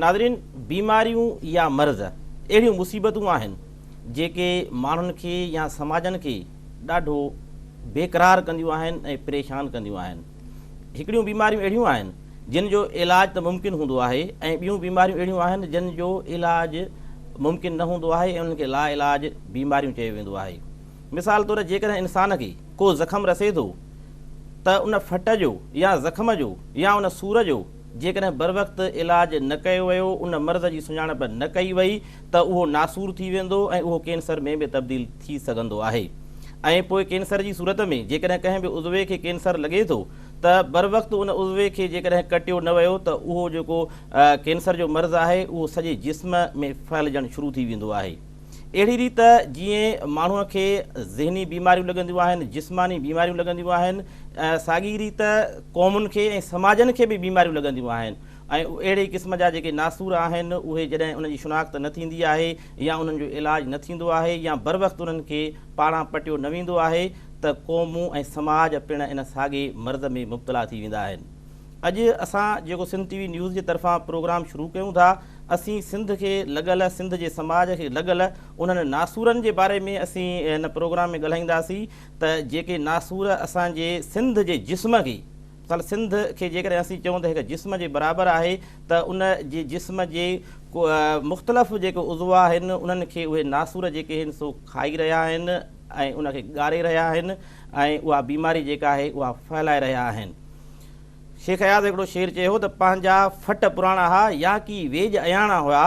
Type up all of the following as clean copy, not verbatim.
नाज़रीन, बीमारियूं या मर्ज़ अहिड़ियूं मुसीबतूं आहिनि जेके माण्हुनि खे या समाजनि खे ॾाढो बेक़रार कंदियूं आहिनि ऐं परेशान कंदियूं आहिनि। हिकिड़ियूं बीमारियूं अहिड़ियूं आहिनि जिन जो इलाज त मुमकिन हूंदो आहे ऐं ॿियूं बीमारियूं अहिड़ियूं आहिनि जिन जो इलाज मुमकिन न हूंदो आहे ऐं उन्हनि खे ला इलाज बीमारियूं चयो वेंदो आहे। मिसाल तौरु जेकॾहिं इंसान खे को ज़ख़म रसे थो त उन फट जो या ज़ख़म जो या उन सूर जो जेकॾहिं बर वक़्तु इलाज न कयो वियो, उन मर्ज़ जी सुञाणप न कई वई त उहो नासूर थी वेंदो ऐं उहो कैंसर में बि तब्दील थी सघंदो आहे। ऐं पोइ कैंसर जी सूरत में जेकॾहिं कंहिं बि उज़वे खे कैंसर लॻे थो त बर वक़्तु उन उज़वे खे जेकॾहिं कटियो न वियो त उहो जेको कैंसर जो मर्ज़ आहे उहो सॼे जिस्म में फैलिजणु शुरू थी वेंदो आहे। अहिड़ी रीति जीअं माण्हूअ खे ज़हनी बीमारियूं लॻंदियूं आहिनि, जिस्मानी बीमारियूं लॻंदियूं आहिनि, साॻी रीति क़ौमुनि खे ऐं समाजनि खे बि बीमारियूं लॻंदियूं आहिनि। ऐं अहिड़े क़िस्म जा जेके नासूर आहिनि उहे जॾहिं उनजी शिनाख़्त न थींदी आहे या उन्हनि जो इलाजु न थींदो आहे या बर वक़्तु उन्हनि खे पारां पटियो न वेंदो आहे त क़ौमूं ऐं समाज पिणु इन साॻे मर्ज़ में मुब्तला थी वेंदा आहिनि। अॼु असां जेको सिंध टीवी न्यूज़ जे तरफ़ां प्रोग्राम शुरू कयूं था, असीं सिंध खे लॻल, सिंध जे समाज खे लॻल उन्हनि नासूरनि जे बारे में असीं हिन प्रोग्राम में ॻाल्हाईंदासीं त जेके नासूर असांजे सिंध जे जिस्म खे, मिसाल सिंध खे जेकॾहिं असीं चऊं त हिकु जिस्म जे बराबरि आहे त उन जे जिस्म जे मुख़्तलिफ़ जेके उज़वा आहिनि उन्हनि खे उहे नासूर जेके आहिनि सो खाई रहिया आहिनि ऐं उनखे ॻारे रहिया आहिनि ऐं उहा बीमारी जेका आहे उहा फैलाए रहिया आहिनि। शेख अयाज़ हिकिड़ो शेर चयो त पंहिंजा फट पुराणा हुआ या की वेज अयाणा हुआ,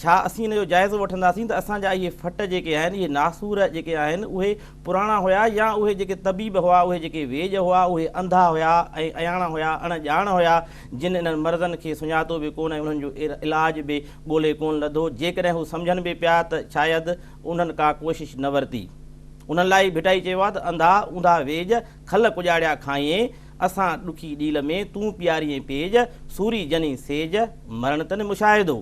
छा असीं हिन जो जाइज़ो वठंदासीं त असांजा इहे फट जेके आहिनि, इहे नासूर जेके आहिनि उहे पुराणा हुआ या उहे जेके तबीब हुआ, उहे जेके वेज हुआ, उहे अंधा हुआ ऐं अयाणा हुआ, अणॼाण हुआ, जिन इन्हनि मर्ज़नि खे सुञातो बि कोन ऐं उन्हनि जो इलाज बि ॻोल्हे कोन लधो। जेकॾहिं हू सम्झनि बि पिया त शायदि उन्हनि का कोशिशि न वरिती। उन्हनि लाइ भिटाई चयो आहे त अंधा ऊंधा वेज खल कुॼाड़िया खाईं, असां ॾुखी ॾील में तूं प्यारीअ पेज, सूरी जनी सेज मरण तन मुशाहिदो,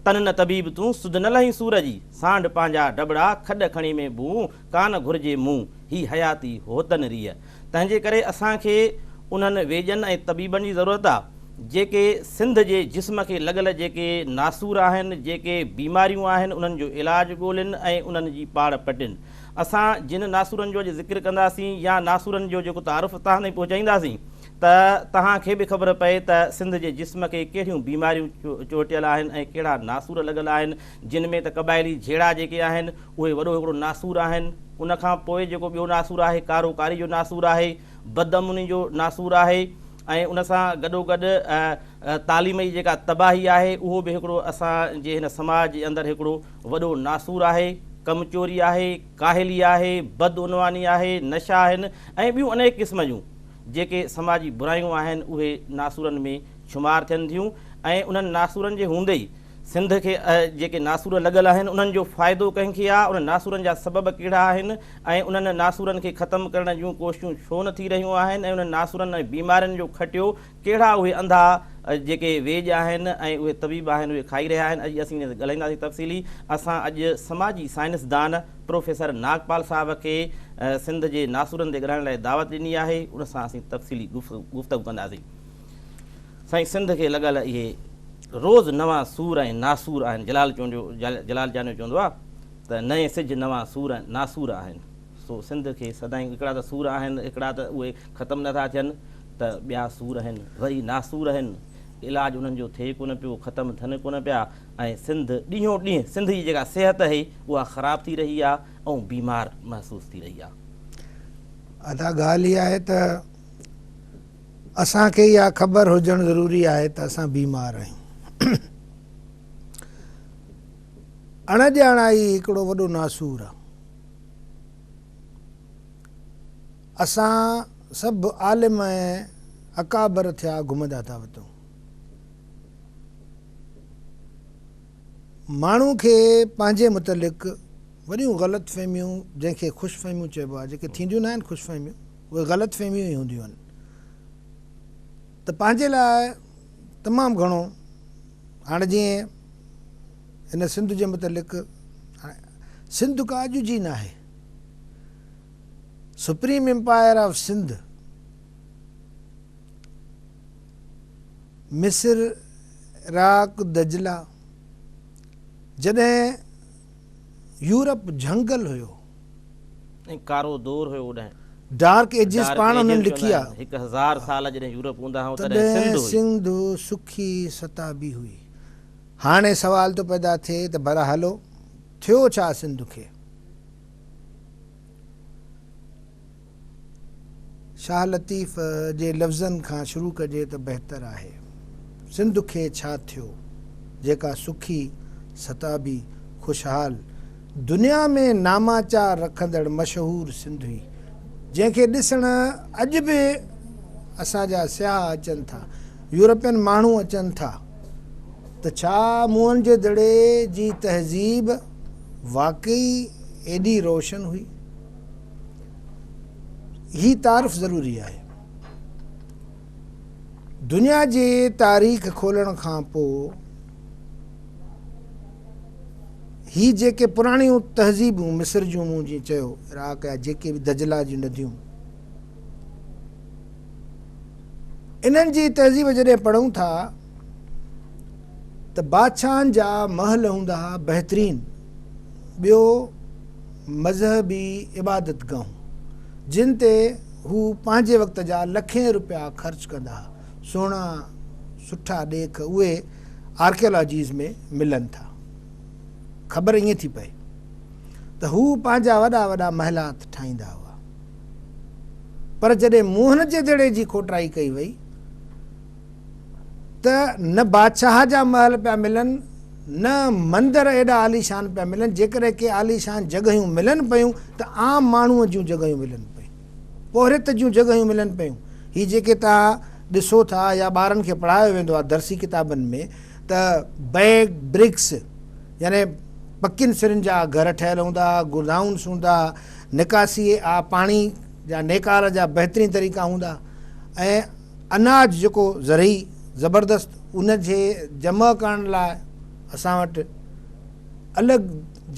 तन न तबीब तूं सुध न लही सूर जी, सांड पंहिंजा डबड़ा खॾ खणी में बूं, कान घुरिजे मुंहुं ही हयाती होतन रीह। तंहिंजे करे असांखे उन्हनि वेजनि ऐं तबीबनि जी ज़रूरत आहे जेके सिंध जे जिस्म खे लॻल जेके नासूर आहिनि, जेके बीमारियूं आहिनि, उन्हनि जो इलाजु ॻोल्हिनि ऐं उन्हनि जी पाड़ पटिनि। असां जिन नासूरनि जो ज़िक्र कंदासीं या नासूरनि जो जेको तारुफ़ तव्हां ताईं पहुचाईंदासीं त तव्हांखे बि ख़बर पए त सिंध जे जिस्म खे कहिड़ियूं बीमारियूं चोटियल आहिनि ऐं कहिड़ा नासूर लॻल आहिनि, जिन में त क़बाइली झेड़ा जेके आहिनि उहे वॾो हिकिड़ो नासूर आहिनि। उनखां पोइ जेको ॿियो नासूर आहे कारोकारी जो नासूर आहे, बदअमनी जो नासूर आहे ऐं उन सां गॾोगॾु तालीम जी जेका तबाही आहे उहो बि हिकिड़ो असांजे हिन समाज जे अंदरि हिकिड़ो वॾो नासूर आहे। कमचोरी आहे, काहिली आहे, बदउनवानी आहे, नशा आहिनि ऐं ॿियूं अनेक क़िस्म जूं जेके समाजी बुरायूं आहिनि उहे नासूरनि में शुमारु थियनि थियूं। ऐं उन्हनि नासूरनि जे हूंदे ई सिंध खे जेके नासूर लॻल आहिनि उन्हनि जो फ़ाइदो कंहिंखे आहे, उन नासूरनि जा सबब कहिड़ा आहिनि ऐं उन्हनि नासूरनि खे ख़तमु करण जूं कोशिशूं छो न थी रहियूं आहिनि ऐं उन्हनि नासूरनि ऐं बीमारियुनि जो खटियो कहिड़ा उहे अंधा जेके वेज आहिनि ऐं उहे तबीब आहिनि उहे खाई रहिया आहिनि। अॼु असीं ॻाल्हाईंदासीं तफ़सीली। असां अॼु समाजी साइंसदान प्रोफेसर नागपाल साहिब खे सिंध जे नासूरनि ते ॻाल्हाइण लाइ दावत ॾिनी आहे, उन सां असीं तफ़सीली गुफ़्तगू कंदासीं। साईं, सिंध खे लॻल इहे रोज़ नवां सूर ऐं नासूर आहिनि। जलाल जानियो चवंदो आहे त नए सिज नवां सूर ऐं नासूर आहिनि। सो सिंध खे सदाईं हिकिड़ा त सूर आहिनि, हिकिड़ा त उहे ख़तमु नथा थियनि त ॿिया सूर आहिनि, वरी नासूर आहिनि, इलाजु उन्हनि जो थिए कोन पियो, ख़तमु थियनि कोन पिया ऐं सिंध ॾींहों ॾींहुं सिंध जी जेका सिहत हुई उहा ख़राबु थी रही आहे ऐं बीमार महसूसु थी रही आहे। अदा ॻाल्हि इहा आहे त असांखे इहा ख़बर हुजणु ज़रूरी आहे त असां बीमार आहियूं। अणॼाणाई हिकिड़ो वॾो नासूर आहे। असां सभु आलिम ऐं अकाबर थिया घुमंदा था वठूं। माण्हू खे पंहिंजे मुतलिक़ वॾियूं ग़लति फ़हमियूं, जंहिंखे ख़ुशि चइबो आहे, जेके थींदियूं न आहिनि ख़ुशि फ़हमियूं, उहे ग़लति फ़हमियूं ई हूंदियूं आहिनि। त पंहिंजे लाइ तमामु घणो हाणे जीअं हिन सिंध जे मुतलिक़, सिंध का अॼु जी न आहे। सुप्रीम एम्पायर ऑफ सिंध मिस्र इराक दजला, जॾहिं यूरोप झंगल हुयो, ऐं कारो दौर हुयो ओॾांहुं, डार्क एजिस पाण उन्हनि लिखी आहे, 1000 साल जॾहिं यूरोप हूंदा हुआ तॾहिं सिंध सुखी सताबी हुई। हाणे सवाल थो पैदा थिए त भला हलो थियो छा सिंध खे? शाह लतीफ़ जे लफ़्ज़नि खां शुरू कजे त बहितर आहे। सिंध खे छा थियो जेका सुखी सताबी ख़ुशहाल दुनिया में नामाचार रखंदड़ मशहूरु सिंध हुई, जंहिंखे ॾिसण अॼु बि असांजा सियाह अचनि था, यूरोपियन माण्हू अचनि था, त छा मुंहनि जे दड़े जी तहज़ीब वाकई एॾी रोशन हुई? ही तारीफ़ ज़रूरी आहे। दुनिया जे तारीख़ खोलण खां पोइ ही जेके पुराणियूं तहज़ीबूं मिस्र जूं मूं जीअं चयो, इराक या जेके बि दजला जूं नदियूं, इन्हनि जी तहज़ीब जॾहिं पढ़ूं था त बादशाहनि जा महल हूंदा हुआ बहितरीन, ॿियो मज़हबी इबादत गाहूं, जिन ते हू पंहिंजे वक़्त जा लखें रुपया ख़र्च कंदा हुआ। सुहिणा सुठा ॾेख उहे आर्कियोलॉजीज़ में मिलनि था। ख़बर ईअं थी पए त हू पंहिंजा वॾा वॾा महलात ठाहींदा हुआ, पर जॾहिं मुंहनि जे दड़े जी खोटाई कई वई त न बादशाह जा महल पिया मिलनि, न मंदर एॾा आलीशान पिया मिलनि। जेकॾहिं के आलीशान जॻहियूं मिलनि पियूं त आम माण्हूअ जूं जॻहियूं मिलनि पियूं, पोहरियत जूं जॻहियूं मिलनि पियूं। ही जेके तव्हां ॾिसो था या ॿारनि खे पढ़ायो वेंदो आहे दर्सी किताबनि में, त बैग ब्रिक्स यानी पकियुनि सिरनि जा घर ठहियल हूंदा, गोदाउन्स हूंदा, निकासी पाणी जा नेकार जा बहितरीन तरीक़ा हूंदा, ऐं अनाज जेको ज़रई ज़बरदस्त, उन जे जमा करण लाइ असां वटि अलॻि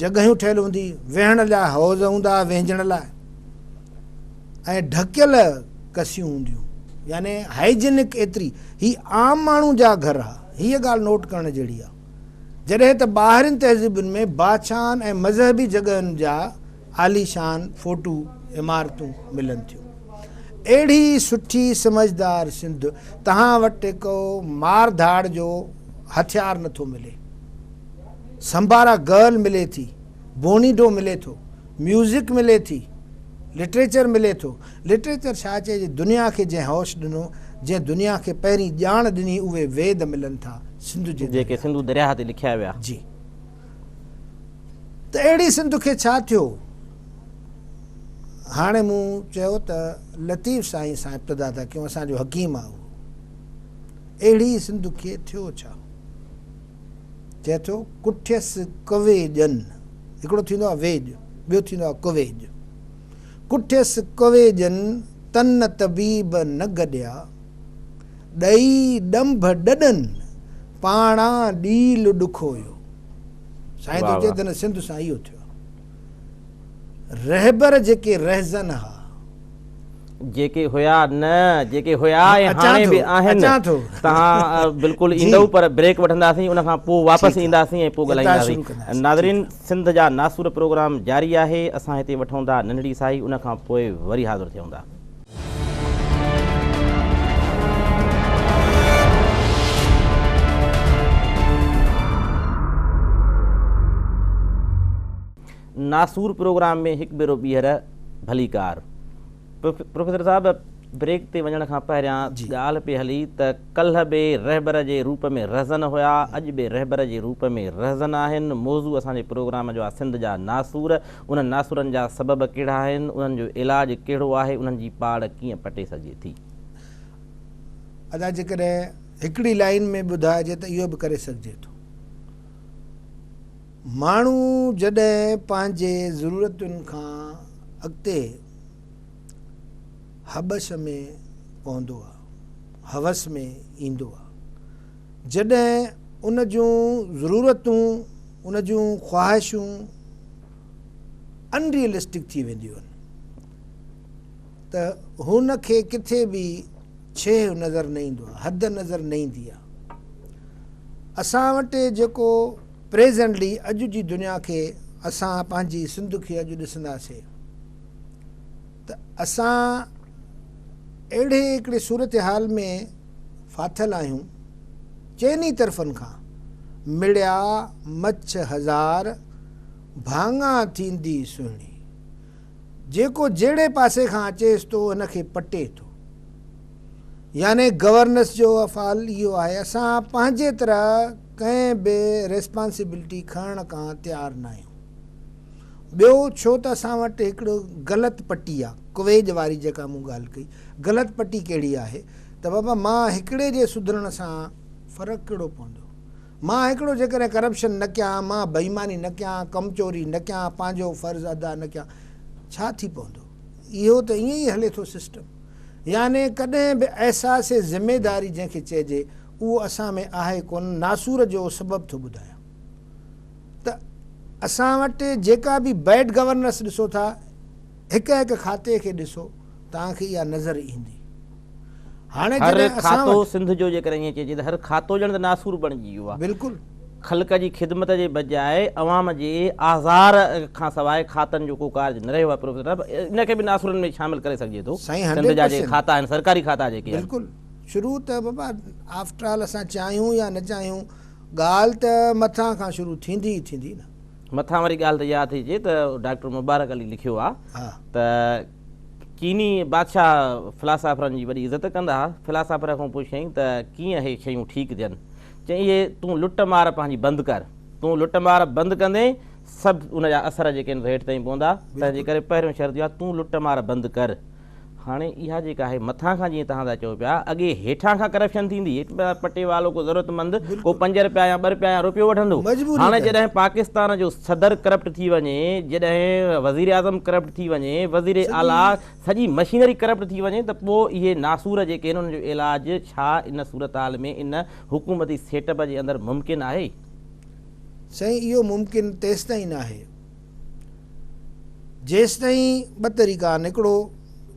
जॻहियूं ठहियल हूंदी, वेहण लाइ हौज़ हूंदा वेंझण लाइ, ऐं ढकियल कसियूं हूंदियूं, यानी हाइजीनिक एतिरी। ही आम माण्हू जा घर हुआ। हीअ ॻाल्हि नोट करण जहिड़ी आहे। जॾहिं त ॿाहिरिनि तहज़ीबुनि में बादशाहनि ऐं मज़हबी जॻहियुनि जा आलीशान फोटू इमारतूं मिलनि थियूं। अहिड़ी सुठी समझदार सिंध, तव्हां वटि को मार धाड़ जो हथियार नथो मिले, संभारा गर्ल मिले थी, बोनीडो मिले थो, म्यूज़िक मिले थी, लिटरेचर मिले थो। लिटरेचर छा चइजे, दुनिया खे जंहिं होश ॾिनो, जंहिं दुनिया खे पहिरीं ॼाण ॾिनी, उहे वेद मिलनि था सिंध जे जेके सिंधु दरिया ते लिखिया विया। जी, त अहिड़ी सिंध खे छा थियो? हाणे मूं चयो त लतीफ़ साईं सां इब्तिदा था कयूं, असांजो हकीम आहे उहो। अहिड़ी सिंध खे थियो छा? चए थो कुठियसि कवेजनि, हिकिड़ो थींदो आहे वेज, ॿियो थींदो आहे कवेज। कुठियसि कवेजनि तन तबीब न गॾिया, ॾई ॾंभ ॾॾनि पाणा ॾील ॾुखो हुयो। साईं थो चए त न सिंध सां इहो थियो। रहबर जेके रहज़न हा, जेके हुया न, जेके हुया ऐं हाणे बि आहिनि। तव्हां बिल्कुलु ईंदव, पर ब्रेक वठंदासीं, उन खां पोइ वापसि ईंदासीं ऐं पोइ ॻाल्हाईंदासीं। नाज़रीन, सिंध जा नासूर प्रोग्राम जारी आहे। असां हिते वठूं था नंढड़ी साई, उन खां पोइ वरी हाज़िर थियूं था। नासूर प्रोग्राम में हिकु भेरो ॿीहर भलीकार। प्रोफेसर साहब, ब्रेक ते वञण खां पहिरियां ॻाल्हि पई हली त कल्ह बि रहबर जे रूप में रहज़न हुया, अॼु बि रहबर जे रूप में रहज़न आहिनि। मौज़ू असांजे प्रोग्राम जो आहे सिंध जा नासूर। उन्हनि नासूरनि जा सबब कहिड़ा आहिनि, उन्हनि जो इलाजु कहिड़ो आहे, उन्हनि जी पाड़ कीअं पटे सघे थी? अदा जेकॾहिं हिकिड़ी लाइन में ॿुधाइजे त इहो बि करे सघिजे थो। माण्हू जॾहिं पंहिंजे ज़रूरतुनि खां अॻिते हबश में पवंदो आहे, हवस में ईंदो आहे, जॾहिं उन जूं ज़रूरतूं, उन जूं ख़्वाहिशूं अनरियलिस्टिक थी वेंदियूं आहिनि, त हुन खे किथे बि छह नज़र न ईंदो आहे, हद नज़र न ईंदी आहे। असां वटि जेको प्रेज़ेंटली अॼु जी दुनिया खे असां पंहिंजी सिंध खे अॼु ॾिसंदासीं त असां अहिड़े हिकिड़े सूरत हाल में फाथल आहियूं, चइनी तरफ़नि खां मिड़िया मछ हज़ार भाङा थींदी सुहिणी, जेको जहिड़े पासे खां अचेसि थो हुनखे पटे थो। याने गवर्नेंस जो अफ़ाल इहो आहे, असां पंहिंजे तरह कंहिं बि रिस्पॉन्सिबिलिटी खणण खां तयारु न आहियूं। ॿियो छो त असां वटि हिकिड़ो ग़लति पटी आहे, कुवेज वारी जेका मूं ॻाल्हि कई, ग़लति पटी कहिड़ी आहे त बाबा मां हिकिड़े जे सुधरण सां फ़र्क़ु कहिड़ो पवंदो, मां हिकिड़ो जेकॾहिं करप्शन न कयां, मां बेईमानी न कयां, कमचोरी न कयां, पंहिंजो फ़र्ज़ु अदा न कयां, छा थी पवंदो? इहो त ईअं ई हले थो सिस्टम। याने कॾहिं बि अहसास ज़िमेदारी जंहिंखे चइजे उहो असां में आहे कोन। नासूर जो सबबु थो ॿुधायां त असां वटि जेका बि बैड गवर्नेंस ॾिसो था, हिकु हिकु खाते खे ॾिसो तव्हांखे इहा नज़र ईंदी। हाणे हर जॾहिं असां खातो वटि सिंध जो जेकर ईअं चइजे त हर खातो ॼण त नासूर बणिजी वियो आहे। बिल्कुलु ख़ल्क़ जी ख़िदमत जे बजाए अवाम जे आज़ार खां सवाइ खातनि जो को कार्य न रहियो आहे। प्रोफेसर इनखे बि नासूरनि में शामिल करे सघिजे थो। साईं, सिंध जा जेके 100% खाता आहिनि, सरकारी खाता जेके आहिनि, बिल्कुलु शुरू त बाबा आफ्टर ऑल असां चाहियूं या न चाहियूं, ॻाल्हि त मथां खां शुरू थींदी ई थींदी न। मथां वरी ॻाल्हि त यादि थी अचे त डॉक्टर मुबारक अली लिखियो आहे हा त चीनी बादशाह फिलासफ़रनि जी वॾी इज़त कंदा हुआ। फिलासफ़र खां पुछियईं त कीअं इहे शयूं ठीकु थियनि, चई इहे तूं लुट मार पंहिंजी बंदि कर, तूं लुट मार बंदि कंदे सभु उन जा असर जेके आहिनि हेठि ताईं पवंदा। तंहिंजे करे पहिरियों शर्त इहा तूं लुट मार बंदि कर। हाणे इहा जेका आहे मथां खां जीअं तव्हां था चओ पिया, अॻे हेठां खां करप्शन थींदी, पटे वालो को ज़रूरतमंद को 5 रुपया या 2 रुपया या रुपयो वठंदो। मजबूरी हाणे त जॾहिं पाकिस्तान जो सदर करप्ट थी वञे, जॾहिं वज़ीर आज़म करप्ट थी वञे, वज़ीर आला सॼी मशीनरी करप्ट थी वञे, त पोइ इहे नासूर जेके आहिनि उन्हनि जो इलाजु छा इन सूरत हाल में इन हुकूमती सेटअप जे अंदरि मुमकिन आहे? साईं, इहो मुमकिन तेसि ताईं न आहे जेसि ताईं ॿ तरीक़ा आहिनि। हिकिड़ो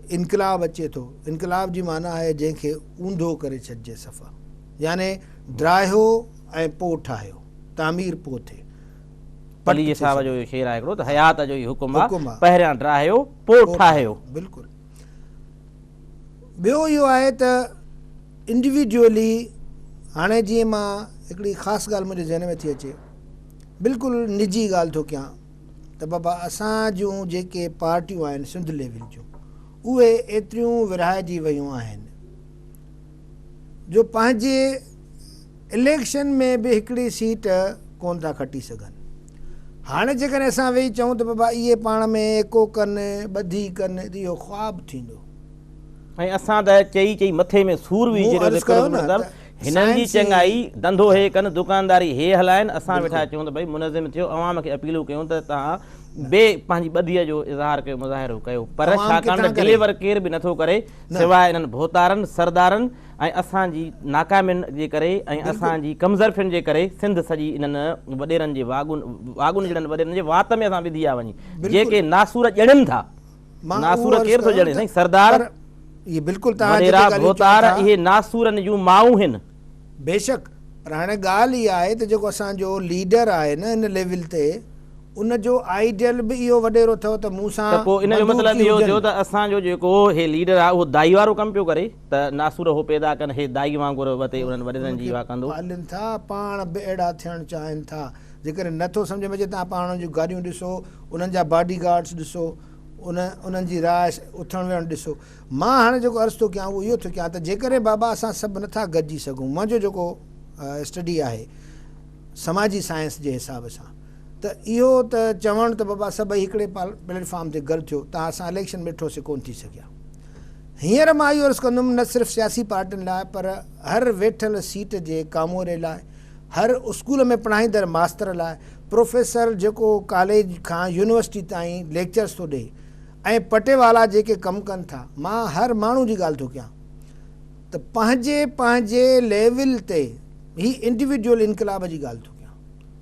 इनकलाब अचे थो, इनकलाब जी माना आहे जंहिंखे ऊंधो करे छॾिजे सफ़ा, याने ड्राहियो ऐं पोइ ठाहियो, तामीर पोइ थिए। पली साहब जो इहो शेर आहे हिकिड़ो त हयात जो इहो हुकुम आहे, हुकुम आहे। पहिरियां ड्राहियो पोइ ठाहियो। बिल्कुलु। ॿियो इहो आहे त इंडिविजुअली, हाणे जीअं मां हिकिड़ी ख़ासि ॻाल्हि मुंहिंजे ज़हन में थी अचे, बिल्कुलु निजी ॻाल्हि थो कयां त बाबा असां जूं जेके पार्टियूं आहिनि सिंध लेवल जूं, उहे एतिरियूं विरहाइजी वियूं आहिनि जो पंहिंजे इलेक्शन में बि हिकिड़ी सीट कोन था खटी सघनि। हाणे जेकॾहिं असां वेही चऊं त बाबा इहे पाण में एको कनि ॿधी कनि, त इहो ख़्वाबु थींदो। ऐं असां त चई मथे में सूर बि हिननि जी चङाई धंधो हे कनि, दुकानदारी हे हलाइनि, असां वेठा चऊं त भई मुनज़िम थियो, अवाम खे अपीलूं कयूं त तव्हां पंहिंजी ॿधीअ जो इज़हार कयो, मुज़ाहिरो कयो, पर छाकाणि त डिलीवर केर बि नथो करे सवाइ इन्हनि भोतारनि सरदारनि ऐं असांजी नाकामियुनि जे करे ऐं असांजी कमज़रफ़ियुनि जे करे सिंध सॼी इन्हनि वॾेरनि जे वागुनि जहिड़नि वॾेरनि जे वात में असां विधी आहे वञी, जेके नासूर ॼणनि था। नासूर केरु थो ॼणे साईं? सरदार, इहे बिल्कुलु भोतार, इहे नासूरनि जूं माऊं आहिनि। बेशक, पर हाणे ॻाल्हि इहा आहे त जेको असांजो लीडर आहे न इन लेवल ते, उनजो आइडियल बि इहो वॾेरो अथव त मूं सां, पोइ इन जो मतिलबु इहो थियो त असांजो जेको हे लीडर आहे उहो दाई वारो कमु पियो करे त नासूर हो पैदा कनि, हे दाई वांगुरु वते उन्हनि वॾेरनि जी वाह कंदो। पालनि था, पाण बि अहिड़ा थियणु चाहिनि था। जेकॾहिं नथो सम्झ में अचे, तव्हां पाण जूं गाॾियूं ॾिसो, उन्हनि जा बॉडी गार्ड्स ॾिसो, उन्हनि जी राय उथणु वेहणु ॾिसो। मां हाणे जेको अर्ज़ु थो कयां उहो इहो थो कयां त जेकॾहिं बाबा असां सभु नथा गॾिजी सघूं, मुंहिंजो जेको स्टडी आहे समाजी साइंस जे हिसाब सां, त इहो त चवणु त बाबा सभई हिकिड़े प्लेटफॉर्म ते गॾु थियो त असां इलेक्शन में वेठोसीं कोन थी सघिया। हींअर मां इहो अर्ज़ु कंदुमि न सिर्फ़ु सियासी पार्टियुनि लाइ, पर हर वेठल सीट जे कामोरे लाइ, हर स्कूल में पढ़ाईंदड़ मास्तर लाइ, प्रोफेसर जेको कॉलेज खां यूनिवर्सिटी ताईं लेक्चर्स थो ॾे, ऐं पटेवाला जेके कमु कनि था, मां हर माण्हू जी ॻाल्हि थो कयां त पंहिंजे पंहिंजे लेवल ते ही इंडिविजुअल इनकलाब जी ॻाल्हि थो कयां,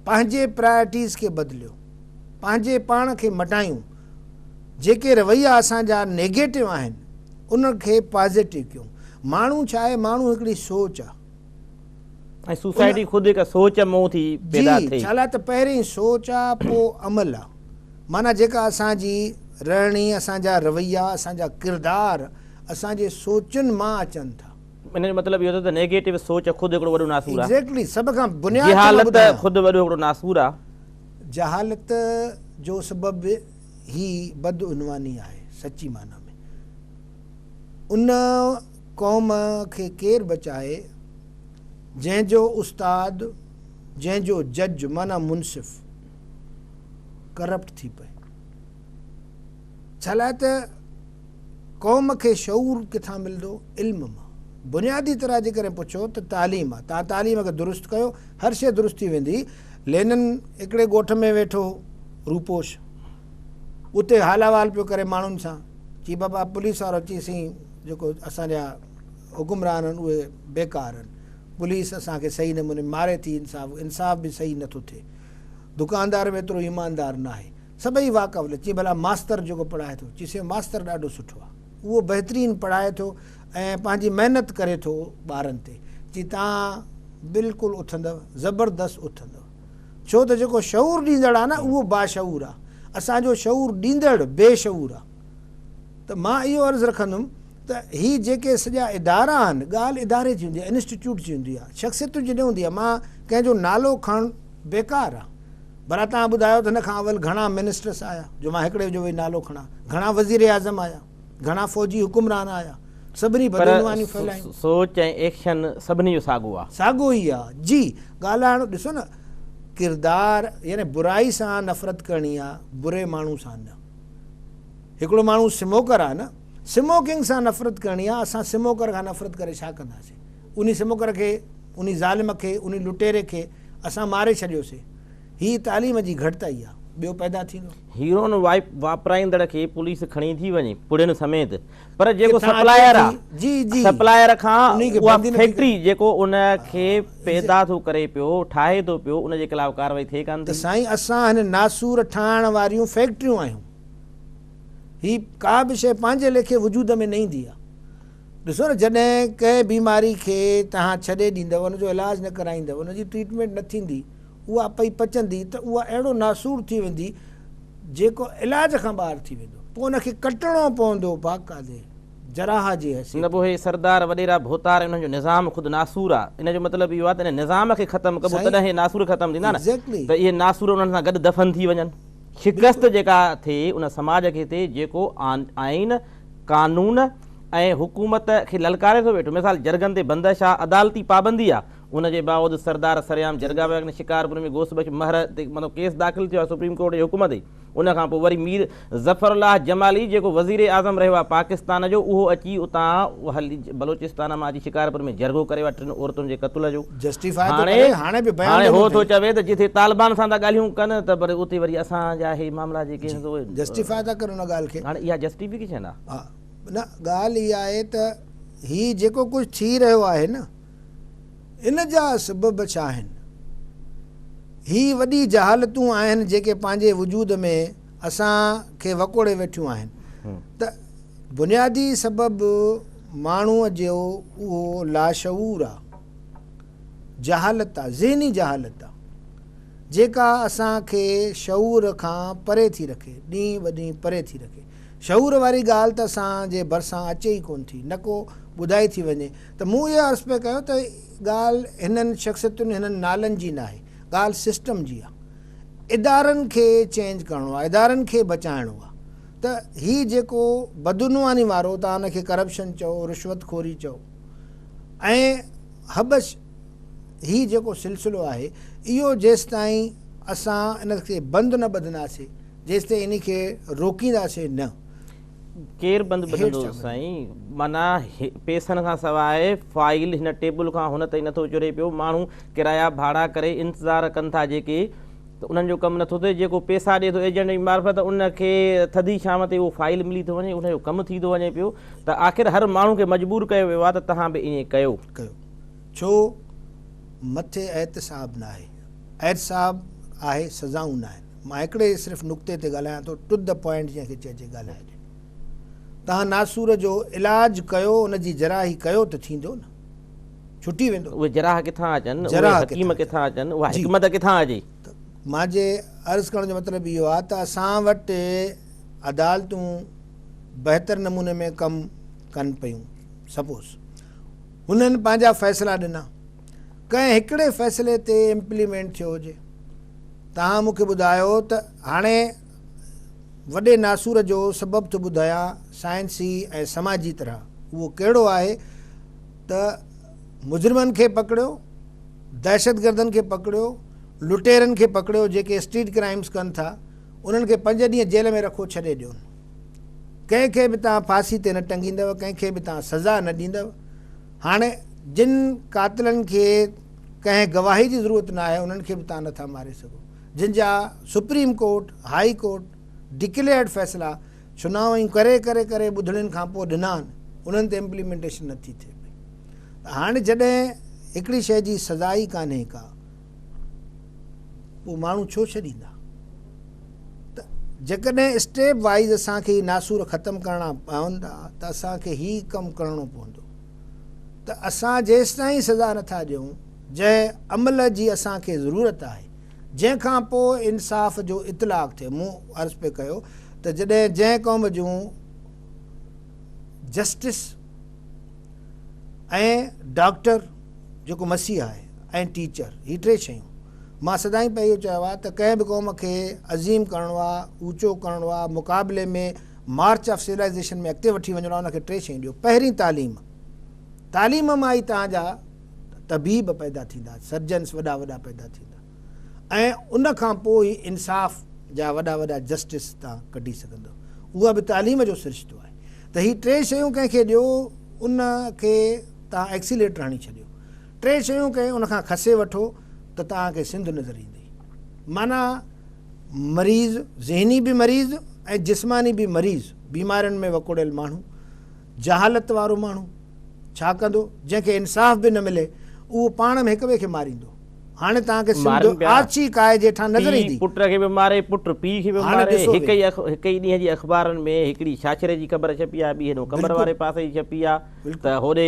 पंहिंजे प्रायोरिटीज़ खे बदिलियो, पंहिंजे पाण खे मटायूं, जेके रवैया असांजा नेगेटिव आहिनि उनखे पॉज़िटिव कयूं। माण्हू छा आहे, माण्हू हिकिड़ी सोच आहे, ऐं सोसाइटी ख़ुदि हिकु सोच मों थी पैदा जी थिए। छा लाइ त पहिरीं सोच आहे पोइ अमल आहे। माना जेका असांजी रहणी, असांजा रवैया, असांजा किरदार असांजे सोचुनि मां अचनि था। इन जो मतिलबु इहो त नेगेटिव सोच ख़ुदि हिकिड़ो वॾो नासूर आहे। एग्ज़ैक्टली, सभ खां बुनियाद जहालत ख़ुदि वॾो हिकिड़ो नासूर आहे। जहालत जो सबबु ही बदउनवानी आहे सची माना में। उन क़ौम खे केरु बचाए जंहिंजो उस्ताद, जंहिंजो जज माना मुनसिफ़ करप्ट थी पए। छा लाइ त क़ौम खे शऊर किथां मिलंदो? इल्म मां। बुनियादी तरह जे करे पुछो त तालीम आहे। तव्हां तालीम खे दुरुस्त कयो, हर शइ दुरुस्त थी वेंदी। लेनिन हिकिड़े ॻोठ में वेठो रूपोश, उते हालावाल पियो करे माण्हुनि सां, चई बाबा पुलिस वारो चईसीं जेको असांजा हुकुमरान आहिनि उहे बेकार आहिनि, पुलिस असांखे सही नमूने मारे थी, इंसाफ़ बि सही नथो थिए, दुकानदार बि एतिरो ईमानदार न आहे। सभई वाक़फ़। चई भला मास्तर जेको पढ़ाए थो, चईसीं मास्तर ॾाढो सुठो आहे, उहो बहितरीनु पढ़ाए थो ऐं पंहिंजी महिनत करे थो ॿारनि ते। चई तव्हां बिल्कुलु उथंदव, ज़बरदस्त उथंदव। छो त जेको शऊर ॾींदड़ आहे न उहो बाशऊर आहे, असांजो शऊर ॾींदड़ बेशऊर आहे। त मां इहो अर्ज़ु रखंदुमि त ही जेके सॼा इदारा आहिनि, ॻाल्हि इदारे जी हूंदी आहे, इंस्टीट्यूट जी हूंदी आहे, शख़्सियतुनि जी न हूंदी आहे। मां कंहिंजो नालो खणणु बेकार आहे। भला तव्हां ॿुधायो त हिन खां अवल घणा मिनिस्टर्स आया, जो मां हिकिड़े जो वेही नालो खणा, घणा वज़ीर आज़म आया, घणा फ़ौजी हुकुमरान आया, सभिनी बदनवानी फैलायूं। सोच ऐं एक्शन सभिनी जो साॻियो आहे। साॻियो ई आहे जी। ॻाल्हाइणु ॾिसो न, किरदार यानी बुराई सां नफ़रत करणी आहे, बुरे माण्हू सां न। हिकिड़ो माण्हू स्मोकर आहे न, स्मोकिंग सां नफ़रत करणी आहे। असां स्मोकर खां नफ़रत करे छा कंदासीं? उन स्मोकर खे, उन ज़ालिम खे, उन लुटेरे खे असां मारे छॾियोसीं। ही तालीम जी घटिताई आहे, ॿियो पैदा थींदो। हीरोन वापराईंदड़ खे पुलिस खणी थी वञे पुड़ियुनि समेत, पर जेको सप्लायर आहे, जी जी, सप्लायर खां उहा फैक्ट्री जेको उन खे पैदा थो करे पियो, ठाहे थो पियो, उन जे ख़िलाफ़ कार्रवाई थिए कान थी। साईं असां हिन नासूर ठाहिण वारियूं फैक्ट्रियूं आहियूं। ही का बि शइ पंहिंजे लेखे वजूद में न ईंदी आहे। ॾिसो न, जॾहिं कंहिं बीमारी खे तव्हां छॾे ॾींदव, उनजो इलाजु न कराईंदव, उनजी ट्रीटमेंट न थींदी, उहा पई पचंदी, त उहा अहिड़ो नासूर थी वेंदी जेको इलाज खां ॿाहिरि थी वेंदो। पोइ उनखे कटणो पवंदो बाक़ाइदे जराह जी हैसियत। न पोइ हे सरदार वॾेरा भोतार उन्हनि जो निज़ाम ख़ुदि नासूर आहे। इन जो मतिलबु इहो आहे त इन निज़ाम खे ख़तमु कबो, तॾहिं हे नासूर ख़तमु थींदा न। त इहे नासूर उन्हनि सां गॾु दफ़न थी वञनि। शिकस्त जेका थिए उन समाज खे थिए जेको आइन, कानून ऐं हुकूमत खे ललकारे थो वेठो। मिसाल जरगनि ते बंदिश आहे, अदालती पाबंदी आहे, उनजे बावजूदि सरदार सरेआम जरगा विया, शिकारपुर में गोसबख्श महर ते मतिलबु केस दाख़िल थियो आहे सुप्रीम कोर्ट जे हुकुम ते। उन खां पोइ वरी मीर ज़फ़रुल्लाह जमाली जेको वज़ीर आज़म रहियो आहे पाकिस्तान जो, उहो अची उतां हली बलोचिस्तान मां अची शिकारपुर में जरगो करे वठनि औरतुनि जे क़त्ल जो। हाणे हो थो चवे त जिथे तालिबान सां था ॻाल्हियूं कनि त पर उते वरी असांजा हे मामला जेके जस्टिफाई था कनि उन ॻाल्हि खे। हाणे इहा जस्टिफिकेशन आहे? हा न, ॻाल्हि इहा आहे त ही जेको कुझु थी रहियो आहे न, इन जा सबब छा आहिनि? ही वॾी जहालतूं आहिनि जेके पंहिंजे वजूद में असांखे वकोड़े वेठियूं आहिनि। त बुनियादी सबबु माण्हूअ जो उहो लाशऊर आहे, जहालत आहे, ज़हनी जहालत आहे, जेका असांखे शऊर खां परे थी रखे, ॾींहुं ब ॾींहुं परे थी रखे। शऊर वारी ॻाल्हि त असांजे भरिसां अचे ई कोन थी, न को ॿुधाई थी वञे। त मूं इहो अर्ज़ु पियो कयो त ॻाल्हि हिननि शख़्सियतुनि, हिननि नालनि जी न आहे, ॻाल्हि सिस्टम जी आहे। इदारनि खे चेंज करिणो आहे, इदारनि खे बचाइणो आहे। त हीउ जेको बदुनवानी वारो, तव्हां हुनखे करप्शन चओ, रिश्वतखोरी चओ, ऐं हबश, हीउ जेको सिलसिलो आहे, इहो जेसि ताईं असां इनखे बंदि न ॿधंदासीं, जेसि ताईं इन खे रोकींदासीं न। केरु बंदि ॿधंदो साईं? माना पैसनि खां सवाइ फाइल हिन टेबल खां हुन ताईं नथो चुरे पियो। माण्हू किराया भाड़ा करे इंतज़ारु कनि था जेके, त उन्हनि जो कमु नथो थिए। जेको पैसा ॾिए थो एजेंट जी मार्फत, उनखे थधी शाम ते उहो फाइल मिली थो वञे, उनजो कमु थी थो वञे पियो। त आख़िर हर माण्हू खे मजबूर कयो वियो आहे त तव्हां बि ईअं कयो। छो मथे एहतिसाब न आहे, एहतिसाब आहे, सज़ाऊं न आहिनि। मां हिकिड़े सिर्फ़ु नुक़्ते ते ॻाल्हायां थो, टू द पॉइंट जंहिंखे चइजे ॻाल्हाइजे। तव्हां नासूर जो इलाजु कयो, उनजी जराही कयो त थींदो न, छुटी वेंदो। उहे जराह किथां अचनि, जराह उहे हकीम किथां किथां अचनि, उहा जी। हिकमत किथां अचे? त मुंहिंजे अर्ज़ु करण जो मतिलबु इहो आहे त असां वटि अदालतूं बहितर नमूने में कमु कनि पियूं। सपोज़ हुननि पंहिंजा फ़ैसिला ॾिना, कंहिं हिकिड़े फ़ैसिले ते इम्प्लीमेंट थियो हुजे। तव्हां मूंखे ॿुधायो त हाणे वॾे नासूर जो सबबु थो ॿुधायां साइंसी ऐं समाजी तरह, उहो कहिड़ो आहे त मुजरिमनि खे पकड़ियो, दहशतगर्दनि खे पकड़ियो, लुटेरनि खे पकड़ियो जेके स्ट्रीट क्राइम्स कनि था, उन्हनि खे 5 ॾींहं जेल में रखो, छॾे ॾियो। कंहिंखे बि तव्हां फांसी ते न टंगींदव, कंहिंखे बि तव्हां सज़ा न ॾींदव। हाणे जिन कातिलनि खे कंहिं गवाही जी ज़रूरत न आहे उन्हनि खे बि तव्हां नथा मारे सघो। जिन जा supreme court, high court declared फ़ैसिला चुनाव करे करे करे ॿुधड़ियुनि खां पोइ ॾिना आहिनि, उन्हनि ते इम्प्लीमेंटेशन नथी थिए पई। हाणे जॾहिं हिकिड़ी शइ जी सज़ा ई कान्हे का, पोइ माण्हू छो छॾींदा? त जेकॾहिं स्टेप वाइज़ असांखे नासूर ख़तमु करणा पवंदा त असांखे ही कमु करिणो पवंदो त असां जेसि ताईं सज़ा नथा ॾियूं, जंहिं अमल जी असांखे ज़रूरत आहे, जंहिंखां पोइ इंसाफ़ जो इतलाक़ थिए। मूं अर्ज़ु पे कयो त जॾहिं जंहिं क़ौम जूं जस्टिस ऐं डॉक्टर जेको मसीह आहे ऐं टीचर, ही 3 शयूं मां सदाईं पे इहो चयो आहे त कंहिं बि क़ौम खे अज़ीम करिणो आहे, ऊचो करिणो आहे, मुक़ाबले में मार्च ऑफ सिविलाइज़ेशन में अॻिते वठी वञिणो आहे, उनखे 3 शयूं ॾियो। पहिरीं तालीम मां ई तव्हांजा तबीब पैदा थींदा, सर्जन्स वॾा वॾा पैदा थींदा, ऐं उन खां पोइ ई इंसाफ़ जा वॾा वॾा जस्टिस तव्हां कढी सघंदव। उहा बि तालीम जो सिरिश्तो आहे। त ही 3 शयूं कंहिंखे ॾियो, उन खे तव्हां एक्सीलेटर हणी छॾियो। 3 शयूं कंहिं उनखां खसे वठो त तव्हांखे सिंध नज़र ईंदी। माना मरीज़, ज़हनी बि मरीज़ ऐं जिस्मानी बि मरीज़, बीमारियुनि में वकोड़ियल माण्हू, जहालत वारो माण्हू छा कंदो? जंहिंखे इंसाफ़ बि न मिले उहो पाण में हिक ॿिए खे मारींदो। हाणे तव्हांखे सिंध आची काय जेठा नज़र ईंदी। पुट खे बि मारे, पुट पीउ खे बि मारे। हिक ई ॾींहं जी अख़बारनि में हिकिड़ी छाछरे जी ख़बर छपी आहे, ॿी हेॾो कमर वारे पासे जी छपी आहे त होॾे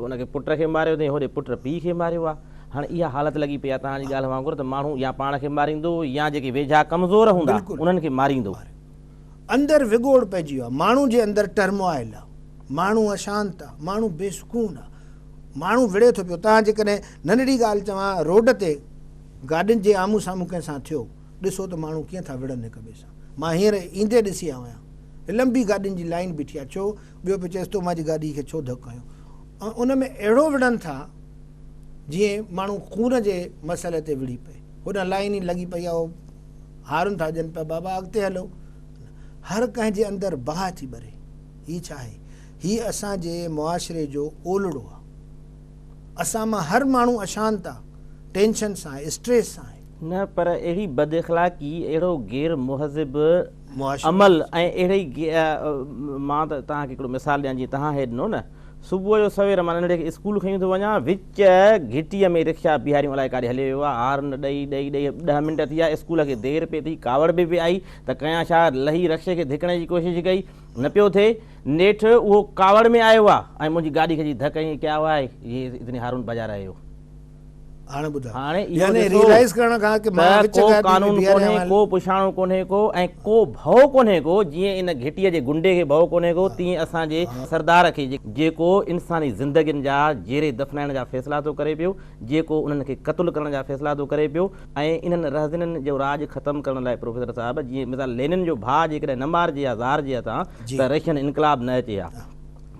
उनखे पुट खे मारियो अथई, होॾे पुट पीउ खे मारियो आहे। हाणे इहा हालत लॻी पई आहे तव्हांजी ॻाल्हि वांगुरु त माण्हू या पाण खे मारींदो या जेके वेझा कमज़ोर हूंदा उन्हनि खे मारींदो। अंदरि विगोड़ पइजी वियो आहे, माण्हू जे अंदरि टर्मोइल आहे, माण्हू अशांत आहे, माण्हू बेसुकून आहे, माण्हू विड़े थो पियो। तव्हां जेकॾहिं नंढड़ी ॻाल्हि चवां, रोड ते गाॾियुनि जे आम्हूं साम्हूं कंहिंसां थियो, ॾिसो त माण्हू कीअं था विड़नि हिक ॿिए सां। मां हींअर ईंदे ॾिसी आयो आहियां, लंबी गाॾियुनि जी लाइन बीठी आहे। छो? ॿियो पियो चएसि थो मुंहिंजी गाॾी खे छो धकु कयो। ऐं उन में अहिड़ो विड़नि था जीअं माण्हू खून जे मसइले ते विड़ी पए। होॾां लाइन ई लॻी पई आहे, हारुनि था ॾियनि पिया, बाबा अॻिते हलो। हर कंहिंजे अंदरि बाहि थी ॿरे। हीअ छा आहे? हीअ असांजे मुआशिरे जो ओलड़ो आहे। असां मां हर माण्हू अशांत आहे, टेंशन सां आहे, स्ट्रेस सां आहे। न पर अहिड़ी बदअख़लाक़ी, अहिड़ो गैर मुहज़िब अमल ऐं अहिड़ी मां त तव्हांखे हिकिड़ो मिसाल ॾियां, जीअं तव्हां हे ॾिनो न, सुबुह जो सवेर मां नंढे स्कूल खयूं थो वञा, विच घिटीअ में रिक्शा बीहारियूं अलाए काॾे हली वियो आहे, हार्न ॾेई ॾेई ॾेई 10 मिंट थी विया, स्कूल खे देरि पई थी, कावड़ बि आई त कयां छा, लही रक्शे खे धिकण जी कोशिशि कई, न पियो थिए। नेठि उहो कावड़ में आयो आहे ऐं मुंहिंजी गाॾी खे धक हईं, क्या हुआ है ये इतनी हारून बजा रहे हो। हाणे रियलाइज़ करण खां कि मां विच को कानून कोन्हे, को पुछाणो कोन्हे को, ऐं को भउ कोन्हे को। जीअं इन घिटीअ जे गुंडे खे भउ कोन्हे को, तीअं असांजे सरदार खे जेको इंसानी ज़िंदगियुनि जा जेरे दफ़नाइण जा फ़ैसिला थो करे पियो, जेको उन्हनि खे क़त्ल करण जा फ़ैसिला थो करे पियो, ऐं इन्हनि रहज़ननि जो राज ख़तमु करण लाइ प्रोफेसर साहिब, जीअं मिसाल लेनिन जो भाउ जेकॾहिं न मारिजे या ज़ारिजे हथां त रशियन इनकलाब न अचे हा।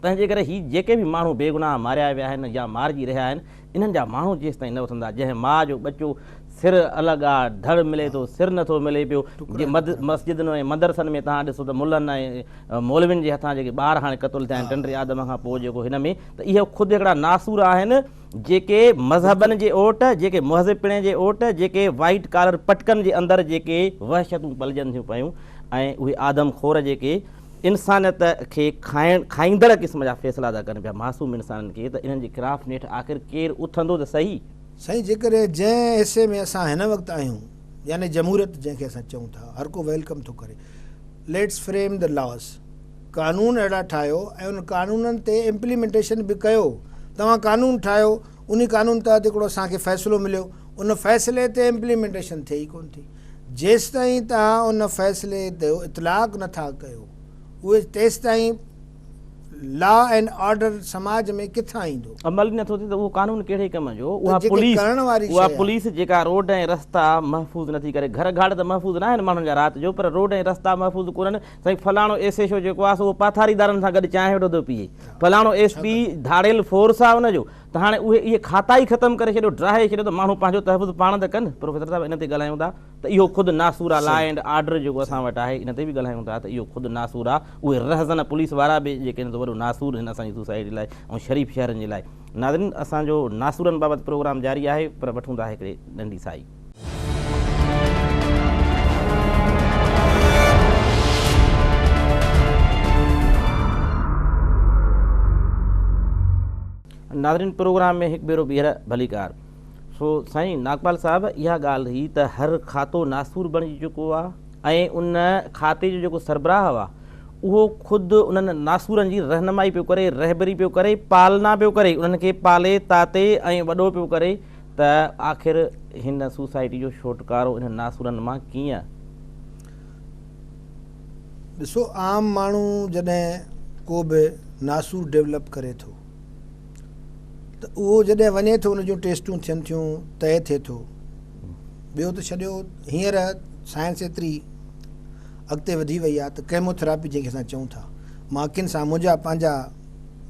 तंहिंजे करे ही जेके बि माण्हू बेगुनाह मारिया विया आहिनि या मारिजी रहिया आहिनि, इन्हनि जा माण्हू जेसि ताईं न उथंदा, जंहिं माउ जो बचो सिर अलॻि आहे, धड़ मिले थो, सिर नथो मिले पियो, जीअं मस्जिदनि ऐं मदरसनि में तव्हां ॾिसो त मुलनि ऐं मौलवियुनि जे हथां जेके ॿार हाणे क़तल थिया आहिनि 2 आदम खां पोइ, जेको हिन में, त इहे ख़ुदि हिकिड़ा नासूर आहिनि जेके मज़हबनि जे ओट, जेके मुहज़िब पिणे जे ओट, जेके वाइट कॉलर पटकनि जे अंदरि जेके वहशतूं पलिजनि थियूं पियूं, ऐं उहे आदमखोर जेके इंसानियत खे खाईंदड़ क़िस्म जा फ़ैसिला था कनि पिया मासूम इंसाननि खे, त इन्हनि जे ख़िलाफ़ नेठि आख़िर केरु उथंदो त सही। साईं, जेकॾहिं जंहिं हिसे में असां हिन वक़्तु आहियूं, यानी जमहूरियत जंहिंखे असां चऊं था, हर को वेलकम थो करे, लेट्स फ्रेम द लॉस, कानून अहिड़ा ठाहियो ऐं उन कानूननि ते इम्प्लीमेंटेशन बि कयो तव्हां कानून ठाहियो, उन कानून तहत हिकिड़ो असांखे फ़ैसिलो मिलियो, उन फ़ैसिले ते इम्प्लीमेंटेशन थिए ई कोन थी। जेसि ताईं तव्हां उन फ़ैसिले ते इतलाक़ नथा कयो, उहे तेसि ताईं लॉ एंड ऑर्डर समाज में किथां ईंदो? अमल ई नथो थिए त उहो कानून कहिड़े कम जो? उहा जेके करण वारी उहा शइ आहे। पुलिस जेका रोड ऐं रस्ता महफ़ूज़ नथी करे, घर घाड़ त महफ़ूज़ न आहिनि माण्हुनि जा राति जो, पर रोड ऐं रस्ता महफ़ूज़ कोन्हनि। साईं फलाणो एसएचओ जेको आहे उहो पाथारीदारनि सां गॾु चांहि वेठो थो पीए, फलाणो एसपी धाड़ियल फोर्स आहे हुनजो, त हाणे उहे इहे खाता ई ख़तमु करे छॾियो, ड्राहे छॾियो, त माण्हू पंहिंजो तहफ़ुज़ पाण त कनि। प्रोफेसर साहिबु इन ते ॻाल्हायूं था त इहो ख़ुदि नासूर आहे, लॉ एंड ऑर्डर जेको असां वटि आहे इन ते बि ॻाल्हायूं था त इहो ख़ुदि नासूर आहे। उहे रहज़न पुलिस वारा बि जेके आहिनि वॾो नासूर हिन असांजी सोसाइटी लाइ ऐं शरीफ़ शहरनि जे लाइ। नाज़रीन, असांजो नासूरनि बाबति प्रोग्राम जारी आहे, पर वठूं था हिकिड़े नंढी साई। नाज़रीन, प्रोग्राम में हिकु भेरो ॿीहर भलीकार। सो साईं नागपाल साहिबु, इहा ॻाल्हि हुई त हर खातो नासूर बणिजी चुको आहे ऐं उन खाते जो जेको सरबराह आहे उहो ख़ुदि उन्हनि नासूरनि जी रहनुमाई पियो करे, रहबरी पियो करे, पालना पियो करे, उन्हनि खे पाले ताते ऐं वॾो पियो करे, त आख़िर हिन सोसाइटी जो छुटकारो इन नासूरनि मां कीअं? ॾिसो, आम माण्हू जॾहिं को बि नासूर डेवलप करे थो त उहो जॾहिं वञे थो, उन जूं टेस्टूं थियनि थियूं, तइ थिए थो। ॿियो त छॾियो, हींअर साइंस एतिरी अॻिते वधी वई आहे त केमोथेरापी जंहिंखे असां चऊं था, मां किन सां मुंहिंजा पंहिंजा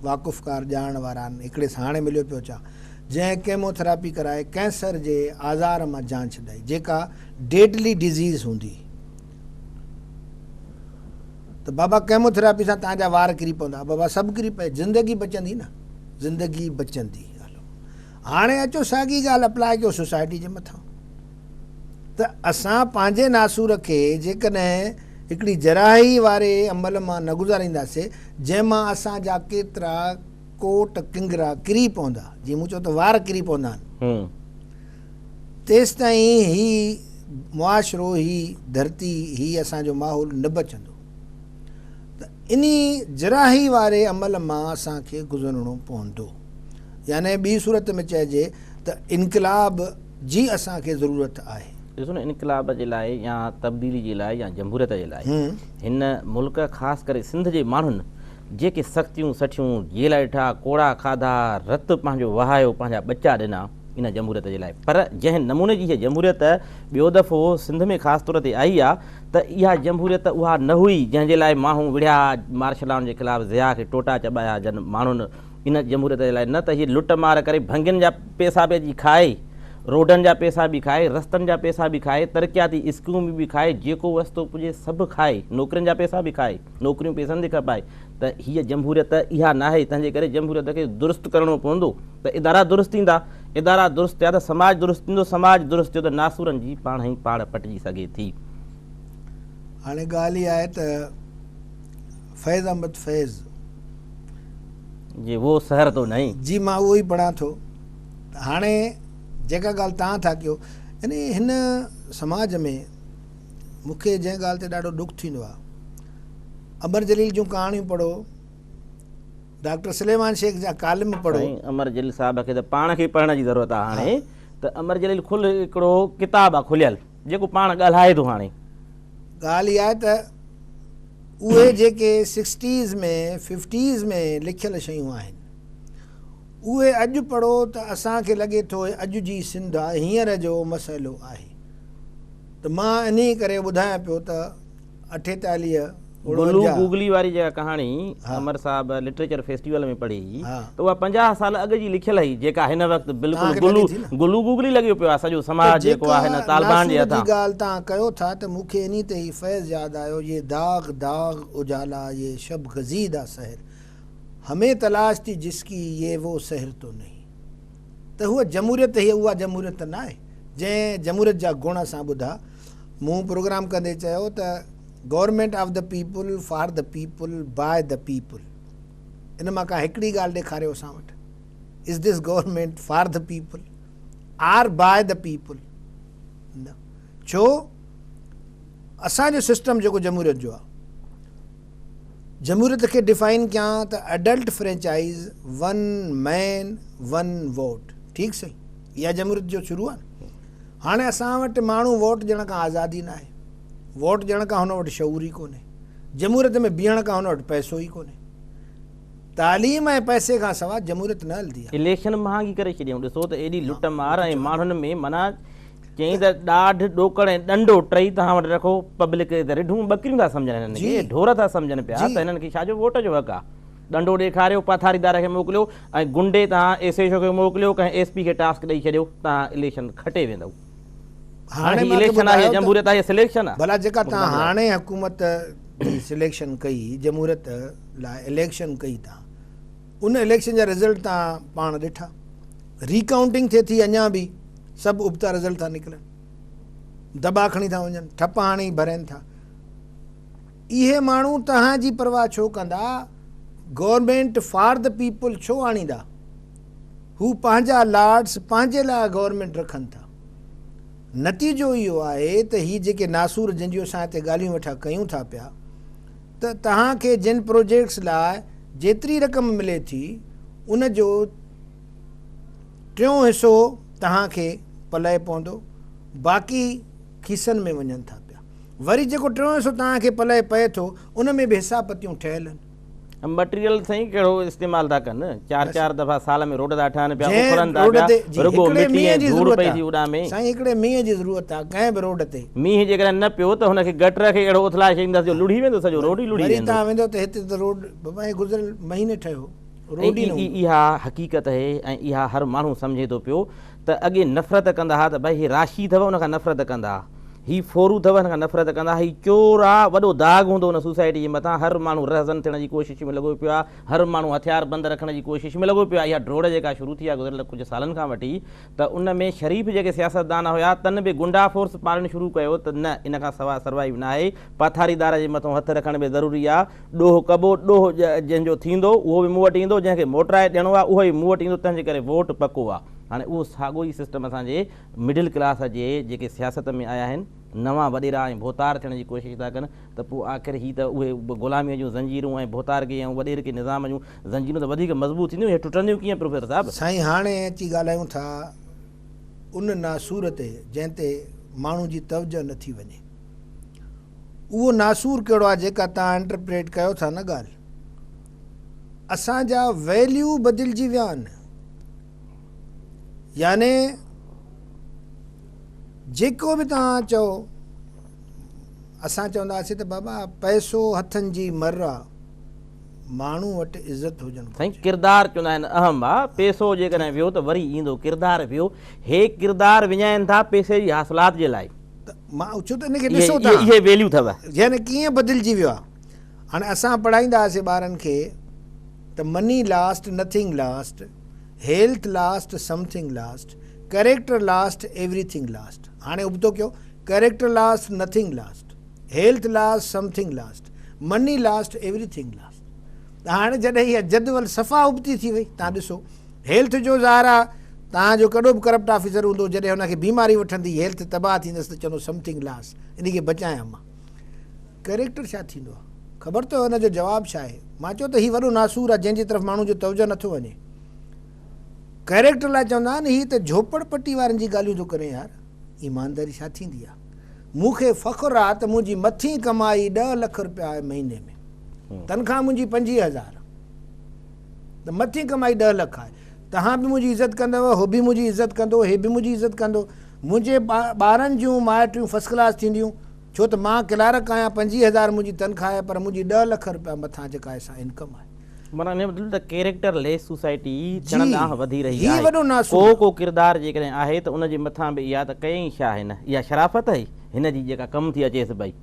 वाक़ुफ़कार ॼाणण वारा आहिनि, हिकिड़े सां हाणे मिलियो पियो अचां, जंहिं केमोथेरापी कराए कैंसर जे आज़ार मां जान छॾाई, जेका डेडली डिज़ीज़ हूंदी। त बाबा केमोथेरापी सां तव्हांजा वार किरी पवंदा? बाबा सभु किरी पए, ज़िंदगी बचंदी न, ज़िंदगी बचंदी। हलो, हाणे अचो साॻी ॻाल्हि अप्लाए कयो सोसाइटी जे मथां। त असां पंहिंजे नासूर खे जेकॾहिं हिकिड़ी जराही वारे अमल मां न गुज़ारींदासीं, जंहिंमां असांजा केतिरा कोट किंगरा किरी पवंदा, जीअं मूं चयो त वार किरी पवंदा आहिनि, तेसि ताईं ही मुआशिरो, ही धरती, ही असांजो माहौल न बचंदो। त इन्ही जराही वारे अमल मां असांखे गुज़रणो पवंदो। यानी ॿी सूरत में चइजे त इनक़लाब जी असांखे ज़रूरत आहे। ॾिसो न, इनक़लाब जे लाइ या तब्दीली जे लाइ या जमहूरियत जे लाइ हिन मुल्क, ख़ासि करे सिंध जे माण्हुनि जेके सख़्तियूं सठियूं जेल ॾिठा, कोड़ा खाधा, रतु पंहिंजो वहायो, पंहिंजा ॿचा ॾिना इन जमहूरियत जे लाइ। पर जंहिं नमूने जी हीअ जमहूरियत ॿियो दफ़ो सिंध में ख़ासि तौर ते आई आहे, त इहा जमहूरियत उहा न हुई जंहिंजे लाइ माण्हू विढ़िया मार्शल लॉ जे ख़िलाफ़ु ज़िया खे टोटा चॿाया जन माण्हुनि। इन जमहूरियत जे लाइ न त हीअ लुट मार करे भंगियुनि जा पैसा बि खाए, रोडनि जा पैसा बि खाए, रस्तनि जा पैसा बि खाए, तरक़ियाती स्कीमूं बि खाए, जेको वस्तो पुॼे सभु खाए, नौकरियुनि जा पैसा बि खाए, नौकरियूं पैसनि ते खपाए। त हीअ जमहूरियत इहा न आहे। तंहिंजे करे जमहूरियत खे दुरुस्त करिणो पवंदो। त इदारा दुरुस्त थींदा, इदारा दुरुस्त थिया त समाज दुरुस्त थींदो, समाज दुरुस्त थियो त नासूरनि जी पाण ई पाण पटिजी सघे थी। हाणे ॻाल्हि इहा आहे त फैज़ अहमद फैज़ जे वो शहर तो नहीं जी, मां उहो ई पढ़ां थो। हाणे जेका ॻाल्हि तव्हां था कयो, यानी हिन समाज में मूंखे जंहिं ॻाल्हि ते ॾाढो दुख थींदो आहे, अमर जलील जूं कहाणियूं पढ़ो, डॉक्टर सुलेमान शेख जा कालिम पढ़ो। अमर जलील साहिब खे त पाण खे पढ़ण जी ज़रूरत आहे। हाणे त अमर जलील खुल हिकिड़ो किताबु आहे खुलियल, जेको पाण ॻाल्हाए थो। हाणे ॻाल्हि इहा आहे त उहे जेके 60s में 50s में लिखियल शयूं आहिनि, उहे अॼु पढ़ो त असांखे लॻे थो अॼु जी सिंध आहे, हींअर जो मसइलो आहे। त मां इन करे ॿुधायां पियो त 48 गुलू गूगली वारी जेका कहाणी अमर साहब लिटरेचर फेस्टिवल में पढ़ी, त उहा 50 साल अॻु जी लिखियल हुई, जेका हिन वक़्तु बिल्कुलु गुलू गूगली लॻियो पियो आहे। सॼो समाज जेको आहे हिन तालिबान जे हथां। ॻाल्हि तव्हां कयो था त मूंखे इन ते ई फैज़ यादि आयो, ये दाग दाग उजाला, ये शब गज़ीदा सहर, हमें तलाश थी जिसकी ये वो सहर तो नहीं। त उहा जमहूरियत, हीअ उहा जमहूरियत न आहे जंहिं जमहूरियत जा गुण असां ॿुधा। मूं प्रोग्राम कंदे चयो त government of the people, for the people, by the people. इन मां का हिकिड़ी ॻाल्हि ॾेखारियो असां वटि, is this government for the people or by the people? न। छो? असांजो सिस्टम जेको जमहूरियत जो आहे, जमहूरियत खे डिफाइन कयां त अडल्ट फ्रेंचाइज़ 1 मैन 1 वोट, ठीकु सही, इहा जमहूरियत जो शुरू आहे। हाणे असां वटि माण्हू वोट ॾियण खां आज़ादी न आहे, वोट ॾियण खां हुन वटि शऊर ई कोन्हे, जमहूरियत में बीहण खां हुन वटि पैसो ई कोन्हे, तालीम ऐं पैसे खां सवाइ जमहूरियत न हलंदी आहे। इलेक्शन महांगी करे छॾियऊं, ॾिसो त एॾी लुट मार ऐं माण्हुनि में माना चई त ॾाढ ॾोकड़ ऐं ॾंडो टई तव्हां वटि रखो, पब्लिक त रिढूं ॿकरियूं था सम्झनि, हिननि खे ढोर था सम्झनि पिया त हिननि खे छाजो वोट जो हक़ आहे। ॾंडो ॾेखारियो, पाथारीदार खे मोकिलियो ऐं गुंडे तव्हां एसएचओ खे मोकिलियो, कंहिं एसपी खे टास्क ॾेई छॾियो, तव्हां इलेक्शन खटे वेंदव। हाणे इलेक्शन आहे, जमहूरियत आहे, सिलेक्शन आहे। भला जेका तव्हां हाणे हुकूमत जी सिलेक्शन कई, जमहूरियत लाइ इलेक्शन कई तव्हां, उन इलेक्शन जा रिज़ल्ट तव्हां पाण ॾिठा, रिकाउंटिंग थिए थी, अञा बि सभु उबता रिज़ल्ट था निकिरनि, दॿा खणी था वञनि, ठप हाणे भरनि था। इहे माण्हू तव्हांजी परवाह छो कंदा? गवर्नमेंट फॉर द पीपल छो आणींदा? हू पंहिंजा लॉर्ड्स पंहिंजे लाइ गवर्नमेंट रखनि था। नतीजो इहो आहे त हीअ जेके नासूर जंहिंजो असां हिते ॻाल्हियूं वेठा कयूं था पिया, त तव्हांखे जिन प्रोजेक्ट्स लाइ जेतिरी रक़म मिले थी उन जो 3 हिसो तव्हांखे पलाए पवंदो, बाक़ी खीसनि में वञनि था पिया। वरी जेको 3 हिसो तव्हांखे पलाए पए थो उन में बि हिसाब पतियूं ठहियल आहिनि। मटीरियल साईं कहिड़ो इस्तेमालु था कनि, 4-4 दफ़ा साल में रोड था ठहनि पिया, साईं हिकिड़े मींहं जी ज़रूरत आहे, कंहिं बि रोड ते मींहुं जेकॾहिं न पियो त हुनखे गटर खे अहिड़ो उथलाए छॾींदासीं जो लुड़ी वेंदो, सॼो रोड ई लुड़ी वेंदो। तव्हां वेंदो त हिते त रोड बाबा गुज़िरियल महीने ठहियो, रोड ई न। इहा हक़ीक़त आहे ऐं इहा हर माण्हू सम्झे थो पियो त अॻे नफ़रत कंदा हुआ त भई हीअ राशी अथव हुनखां नफ़रत कंदा, हीअ फोरू अथव हिन खां नफ़रत कंदा, हीअ चोर आहे, वॾो दाग हूंदो हुन सोसाइटी जे मथां, हर माण्हू रहज़न थियण जी कोशिशि में लॻो पियो आहे, हर माण्हू हथियार बंदि रखण जी कोशिशि में लॻो पियो आहे। इहा ड्रोड़ जेका शुरू थी आहे गुज़िरियल कुझु सालनि खां वठी, त उन में शरीफ़ जेके सियासतदान हुया तन बि गुंडा फोर्स पालणु शुरू कयो त न, इन खां सवाइ सर्वाइव न आहे, पाथारीदार जे मथां हथु रखण बि ज़रूरी आहे, ॾोह कबो, ॾोह जंहिंजो थींदो उहो बि मूं वटि ईंदो, जंहिंखे मोटराए ॾियणो आहे उहो ई मूं वटि ईंदो, तंहिंजे करे वोट पको आहे। हाणे उहो साॻियो ई सिस्टम असांजे मिडिल क्लास जे जेके सियासत में आया आहिनि, नवां वॾेरा ऐं भोतार थियण जी कोशिशि था कनि, त पोइ आख़िर ही त उहे ग़ुलामीअ जूं ज़ंजीरूं ऐं भोतारगी ऐं वॾेर के निज़ाम जूं ज़ंजीरूं त वधीक मज़बूत थींदियूं, इहे टुटंदियूं कीअं प्रोफेसर साहिबु? साईं हाणे अची ॻाल्हायूं था उन नासूर ते जंहिं ते माण्हू जी तवजो नथी वञे। उहो नासूर कहिड़ो आहे जेका तव्हां इंटरप्रेट कयो था न ॻाल्हि, असांजा वैल्यू बदिलजी विया आहिनि। याने जेको बि तव्हां चओ, असां चवंदासीं त बाबा पैसो हथनि जी मर आहे, माण्हू वटि इज़त हुजनि। साईं किरदारु चवंदा आहिनि अहम आहे, पैसो जेकॾहिं वियो त वरी ईंदो, किरदारु वियो, हे किरदारु विञाइनि था पैसे जी हासिलात जे लाइ। त मां चयो त इनखे ॾिसो था, इहे वैल्यू अथव, यानी कीअं बदिलजी वियो आहे। हाणे असां पढ़ाईंदा हुआसीं ॿारनि खे त money last nothing last, health last something last, character last everything last. हाणे उबतो कयो, character last nothing last, health last something last, money last everything last. त हाणे जॾहिं इहा जदवल सफ़ा उबती थी वई, तव्हां ॾिसो हेल्थ जो ज़ाहिर आहे, तव्हांजो कॾो बि करप्ट ऑफिसर हूंदो, जॾहिं हुनखे बीमारी वठंदी हेल्थ तबाह थींदसि त चवंदो समथिंग लास्ट, इनखे बचायां मां। कैरेक्टर छा थींदो आहे ख़बर अथव हुनजो जवाबु छा आहे? मां चयो त हीउ वॾो नासूर आहे जंहिंजी तरफ़ माण्हू जो तवजो नथो वञे। कैरेक्टर लाइ चवंदा आहिनि हीअ त झोपड़पट्टी वारनि जी ॻाल्हियूं थो करे यार, ईमानदारी छा थींदी आहे? मूंखे फ़ख़ुरु आहे त मुंहिंजी मथी कमाई 10 लख रुपया आहे महीने में, तनख़्वाह मुंहिंजी 25,000, त मथी कमाई 10 लख आहे। तव्हां बि मुंहिंजी इज़त कंदव, हो बि मुंहिंजी इज़त कंदो, हे बि मुंहिंजी इज़त कंदो, मुंहिंजे ॿारनि जूं माइटियूं फस्ट क्लास थींदियूं, छो त मां क्लार्क आहियां, 25,000 मुंहिंजी तनख़्वाह आहे, पर मुंहिंजी 10 लख रुपया मथां जेका आहे सा इनकम आहे। माना इन मतिलबु त कैरेक्टर लेस सोसाइटी थियण ॾांहुं वधी रही आहे। वॾो नासूर को किरदारु जेकॾहिं आहे त उनजे मथां बि इहा त कयईं छा हिन, इहा शराफ़त आहे हिन जी जेका कमु थी अचेसि भई,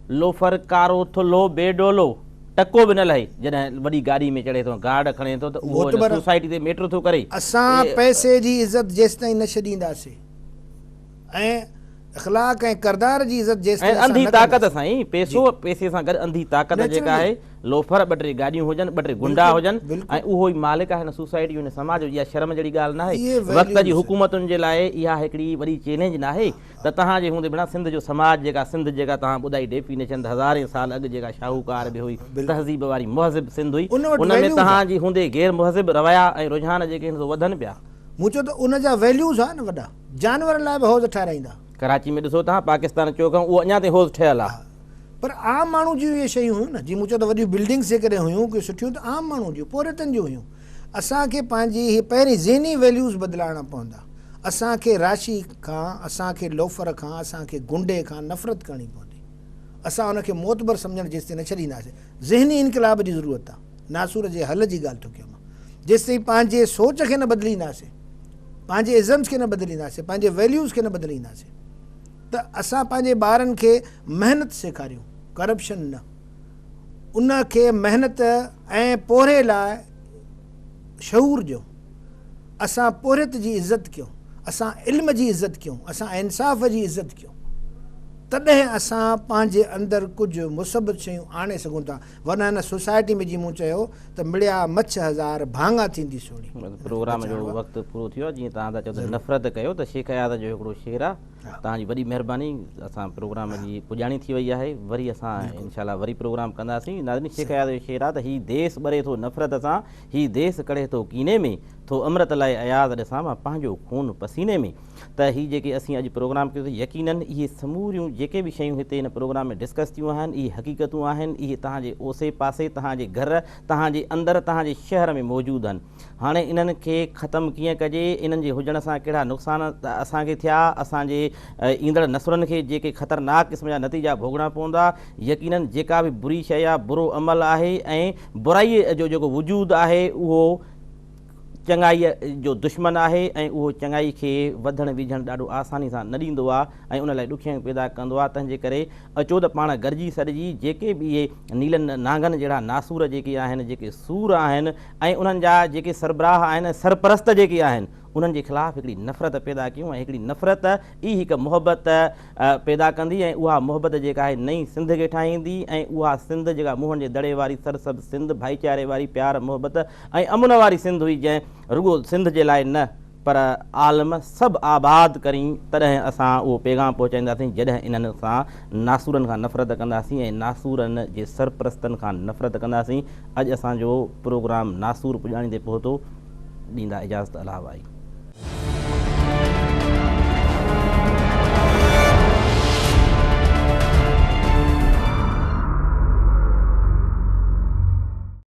लोफर कारो थुलो बेडोलो टको बि न लहे, जॾहिं वॾी गाॾी में चढ़े थो, गार्ड खणे थो, त उहो सोसाइटी ते मेटर थो करे। असां पैसे जी इज़त जेसि ताईं न छॾींदासीं ऐं इख़लाक़ ऐं किरदार जी इज़त जेसि ऐं ताईं असां अंधी न ताक़त कंदासीं। साईं, पैसो पैसे सां गॾु अंधी ताक़त जेका आहे, लोफर 2-3 गाॾियूं हुजनि, 2-3 गुंडा हुजनि, बिल्कुलु। ऐं उहो ई मालिक आहे हिन सोसाइटी हिन समाज जो। इहा शर्म जहिड़ी ॻाल्हि न आहे। इहे वक़्त जी values हुकूमतुनि जे लाइ इहा हिकिड़ी वॾी चैलेंज न आहे त तव्हांजे हूंदे बिना सिंध जो समाज जेका सिंध जेका तव्हां ॿुधाई डेफिनेशन हज़ारे साल अॻु जेका शाहूकार बि हुई, तहज़ीब वारी मुहज़िब सिंध हुई, उन वटि उन में values तव्हांजी हूंदे गैर मुहज़िब रवैया ऐं रुझान जेके आहिनि वधनि पिया। मूं चयो त उन जा वैल्यूज़ आहे न वॾा, जानवर लाइ बि हौज़ ठाराईंदा। कराची में ॾिसो तव्हां पाकिस्तान चौक उहो अञा ताईं हौज़ ठहियलु आहे। पर आम माण्हू जूं इहे शयूं हुयूं न, जीअं मूं चयो त वॾियूं बिल्डिंग्स जेकॾहिं हुयूं कोई सुठियूं, त आम माण्हू जूं पोरितनि जूं हुयूं। असांखे पंहिंजी इहे पहिरीं ज़हनी वैल्यूज़ बदिलाइणा पवंदा। असांखे राशि खां, असांखे लोफर खां, असांखे गुंडे खां नफ़रत करणी पवंदी। असां उनखे मोतबर सम्झणु जेसि ताईं न छॾींदासीं। ज़हनी इनक़लाब जी ज़रूरत आहे। नासूर जे हल जी ॻाल्हि थो कयां मां। जेसि ताईं पंहिंजे सोच खे न बदिलींदासीं, पंहिंजे इज़म्स खे न बदिलींदासीं, पंहिंजे वैल्यूज़ खे न बदिलींदासीं, त असां पंहिंजे ॿारनि खे महिनत सेखारियूं, करप्शन न। उनखे महिनत ऐं पोरे लाइ शऊर ॾियूं। असां पोरियत जी इज़त कयूं, असां इल्म जी इज़त कयूं, असां इंसाफ़ जी इज़त कयूं, तॾहिं असां पंहिंजे अंदरि कुझु मुसबत शयूं आणे सघूं था। वरना हिन सोसाइटी में जीअं मूं चयो त मिड़िया मछ हज़ार भाङा थींदी सोणी। प्रोग्राम जो वक़्तु पूरो थियो आहे। जीअं तव्हां था चओ त नफ़रत कयो, त शेख हयात जो हिकिड़ो शेर आहे। तव्हांजी वॾी महिरबानी, असां प्रोग्राम जी पुॼाणी थी वई आहे। वरी असां इंशाल्लाह वरी प्रोग्राम कंदासीं। नाज़रीन, शेख हयात जो शेर आहे त हीउ देश ॿरे थो नफ़रत सां, हीउ देश कढ़े थो कीने में, थो अमृत लाइ अयाज़ ॾिसां मां पंहिंजो खून पसीने में। त हीअ जेके असीं अॼु प्रोग्राम कयोसीं, यकीनन इहे समूरियूं जेके बि शयूं हिते हिन प्रोग्राम में डिस्कस थियूं आहिनि, इहे हक़ीक़तूं आहिनि। इहे तव्हांजे ओसे पासे, तव्हांजे घर, तव्हांजे अंदरि, तव्हांजे शहर में मौजूदु आहिनि। हाणे इन्हनि खे ख़तमु कीअं कजे, इन्हनि जे हुजण सां कहिड़ा नुक़सान असांखे थिया, असांजे ईंदड़ नसुलनि खे जेके ख़तरनाक क़िस्म जा नतीजा भोगणा पवंदा। यकीनन जेका बि बुरी शइ आहे, बुरो अमल आहे, ऐं बुराईअ जो जेको वजूदु आहे, उहो चङाईअ जो दुश्मन आहे, ऐं उहो चङाई खे वधणु विझणु ॾाढो आसानी सां न ॾींदो आहे, ऐं उन लाइ ॾुखियाई पैदा कंदो आहे। तंहिंजे करे अचो त पाण गॾिजी सॾिजी जेके बि इहे नीलनि नांगनि जहिड़ा नासूर जेके आहिनि, जेके सूर आहिनि, ऐं उन्हनि जा जेके सरबराह आहिनि, सरपरस्त जेके आहिनि, उन्हनि जे ख़िलाफ़ु हिकिड़ी नफ़रत पैदा कयूं। ऐं हिकिड़ी नफ़रत ई हिकु मुहबत पैदा कंदी, ऐं उहा मुहबत जेका आहे नई सिंध खे ठाहींदी। ऐं उहा सिंध जेका मुंहं जे दड़े वारी सरसब सिंध, भाईचारे वारी प्यार मुहबत ऐं अमुन वारी सिंध हुई, जंहिं रुगो सिंध जे लाइ न पर आलम सभु आबाद करी। तॾहिं असां उहो पैगाम पहुचाईंदासीं जॾहिं इन्हनि सां नासूरनि खां नफ़रत कंदासीं ऐं नासूरनि जे सरपरस्तनि खां नफ़रत कंदासीं। अॼु असांजो प्रोग्राम नासूर पुॼाणी ते पहुतो। ॾींदा इजाज़त अलाह भाई।